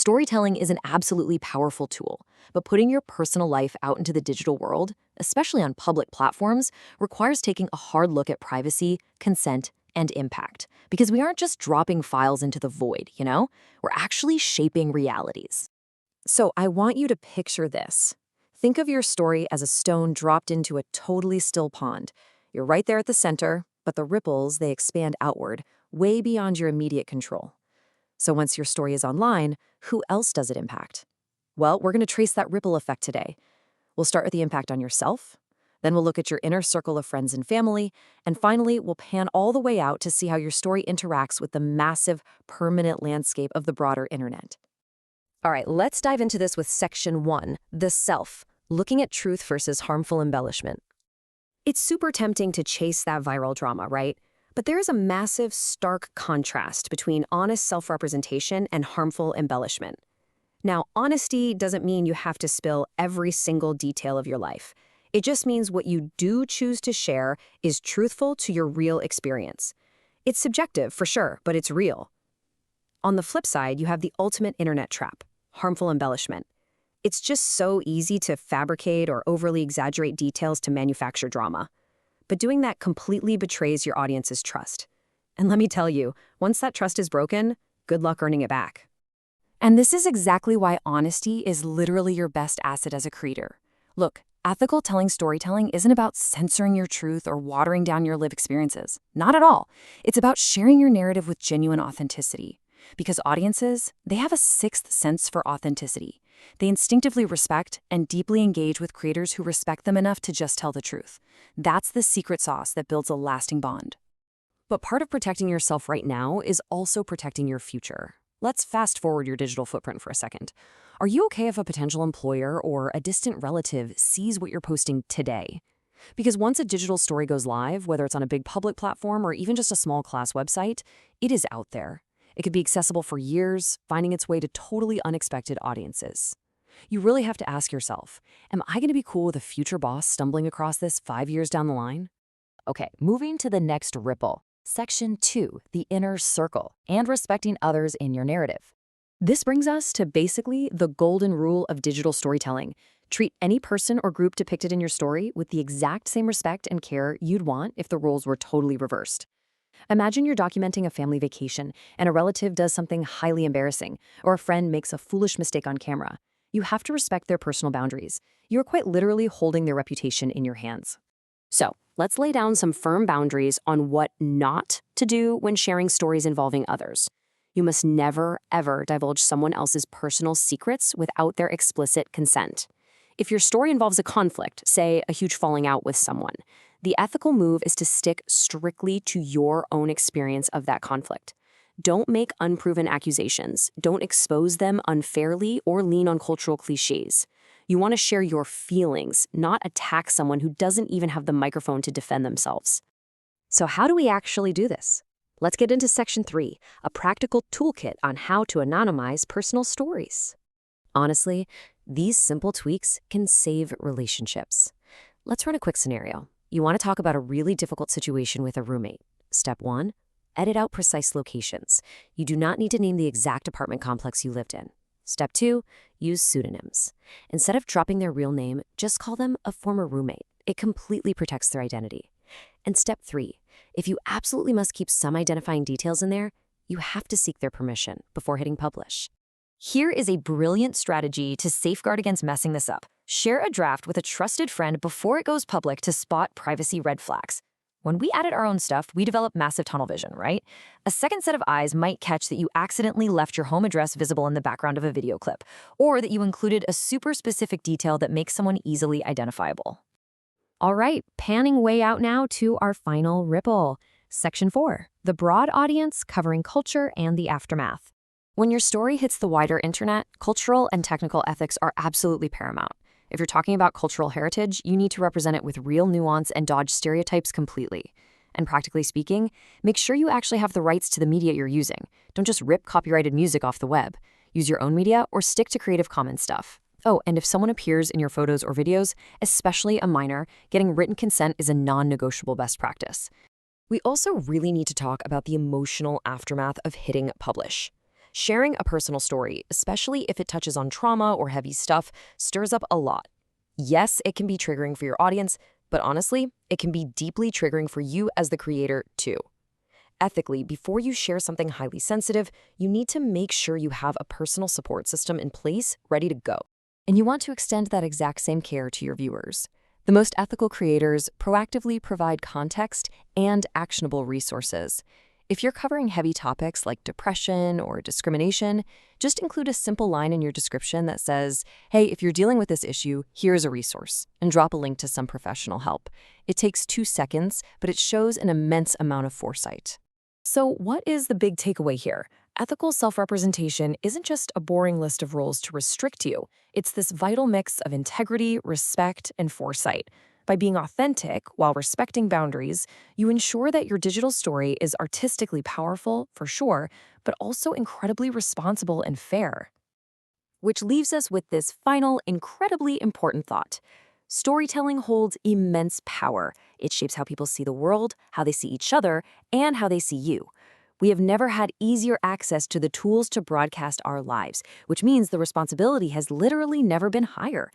Storytelling is an absolutely powerful tool, but putting your personal life out into the digital world, especially on public platforms, requires taking a hard look at privacy, consent, and impact. Because we aren't just dropping files into the void, you know? We're actually shaping realities. So I want you to picture this. Think of your story as a stone dropped into a totally still pond. You're right there at the center, but the ripples, they expand outward, way beyond your immediate control. So once your story is online, who else does it impact? Well, we're going to trace that ripple effect today. We'll start with the impact on yourself, then we'll look at your inner circle of friends and family, and finally, we'll pan all the way out to see how your story interacts with the massive, permanent landscape of the broader internet. All right, let's dive into this with Section 1, the self, looking at truth versus harmful embellishment. It's super tempting to chase that viral drama, right? But there is a massive, stark contrast between honest self-representation and harmful embellishment. Now, honesty doesn't mean you have to spill every single detail of your life. It just means what you do choose to share is truthful to your real experience. It's subjective, for sure, but it's real. On the flip side, you have the ultimate internet trap, harmful embellishment. It's just so easy to fabricate or overly exaggerate details to manufacture drama. But doing that completely betrays your audience's trust. And let me tell you, once that trust is broken, good luck earning it back. And this is exactly why honesty is literally your best asset as a creator. Look, ethical storytelling isn't about censoring your truth or watering down your lived experiences. Not at all. It's about sharing your narrative with genuine authenticity. Because audiences, they have a sixth sense for authenticity. They instinctively respect and deeply engage with creators who respect them enough to just tell the truth. That's the secret sauce that builds a lasting bond. But part of protecting yourself right now is also protecting your future. Let's fast forward your digital footprint for a second. Are you okay if a potential employer or a distant relative sees what you're posting today? Because once a digital story goes live, whether it's on a big public platform or even just a small class website, it is out there. It could be accessible for years, finding its way to totally unexpected audiences. You really have to ask yourself, am I going to be cool with a future boss stumbling across this 5 years down the line? Okay, moving to the next ripple. Section 2, the inner circle, and respecting others in your narrative. This brings us to basically the golden rule of digital storytelling. Treat any person or group depicted in your story with the exact same respect and care you'd want if the roles were totally reversed. Imagine you're documenting a family vacation and a relative does something highly embarrassing, or a friend makes a foolish mistake on camera. You have to respect their personal boundaries. You're quite literally holding their reputation in your hands. So, let's lay down some firm boundaries on what not to do when sharing stories involving others. You must never, ever divulge someone else's personal secrets without their explicit consent. If your story involves a conflict, say a huge falling out with someone, the ethical move is to stick strictly to your own experience of that conflict. Don't make unproven accusations. Don't expose them unfairly or lean on cultural cliches. You want to share your feelings, not attack someone who doesn't even have the microphone to defend themselves. So how do we actually do this? Let's get into Section 3, a practical toolkit on how to anonymize personal stories. Honestly, these simple tweaks can save relationships. Let's run a quick scenario. You want to talk about a really difficult situation with a roommate. Step 1, edit out precise locations. You do not need to name the exact apartment complex you lived in. Step 2, use pseudonyms. Instead of dropping their real name, just call them a former roommate. It completely protects their identity. And Step 3, if you absolutely must keep some identifying details in there, you have to seek their permission before hitting publish. Here is a brilliant strategy to safeguard against messing this up. Share a draft with a trusted friend before it goes public to spot privacy red flags. When we edit our own stuff, we develop massive tunnel vision, right? A second set of eyes might catch that you accidentally left your home address visible in the background of a video clip, or that you included a super specific detail that makes someone easily identifiable. All right, panning way out now to our final ripple. Section 4, the broad audience covering culture and the aftermath. When your story hits the wider internet, cultural and technical ethics are absolutely paramount. If you're talking about cultural heritage, you need to represent it with real nuance and dodge stereotypes completely. And practically speaking, make sure you actually have the rights to the media you're using. Don't just rip copyrighted music off the web. Use your own media or stick to Creative Commons stuff. Oh, and if someone appears in your photos or videos, especially a minor, getting written consent is a non-negotiable best practice. We also really need to talk about the emotional aftermath of hitting publish. Sharing a personal story, especially if it touches on trauma or heavy stuff, stirs up a lot. Yes, it can be triggering for your audience, but honestly, it can be deeply triggering for you as the creator, too. Ethically, before you share something highly sensitive, you need to make sure you have a personal support system in place ready to go. And you want to extend that exact same care to your viewers. The most ethical creators proactively provide context and actionable resources. If you're covering heavy topics like depression or discrimination, just include a simple line in your description that says, "Hey, if you're dealing with this issue, here's a resource," and drop a link to some professional help. It takes 2 seconds, but it shows an immense amount of foresight. So, what is the big takeaway here? Ethical self-representation isn't just a boring list of rules to restrict you. It's this vital mix of integrity, respect, and foresight. By being authentic while respecting boundaries, you ensure that your digital story is artistically powerful, for sure, but also incredibly responsible and fair. Which leaves us with this final, incredibly important thought. Storytelling holds immense power. It shapes how people see the world, how they see each other, and how they see you. We have never had easier access to the tools to broadcast our lives, which means the responsibility has literally never been higher.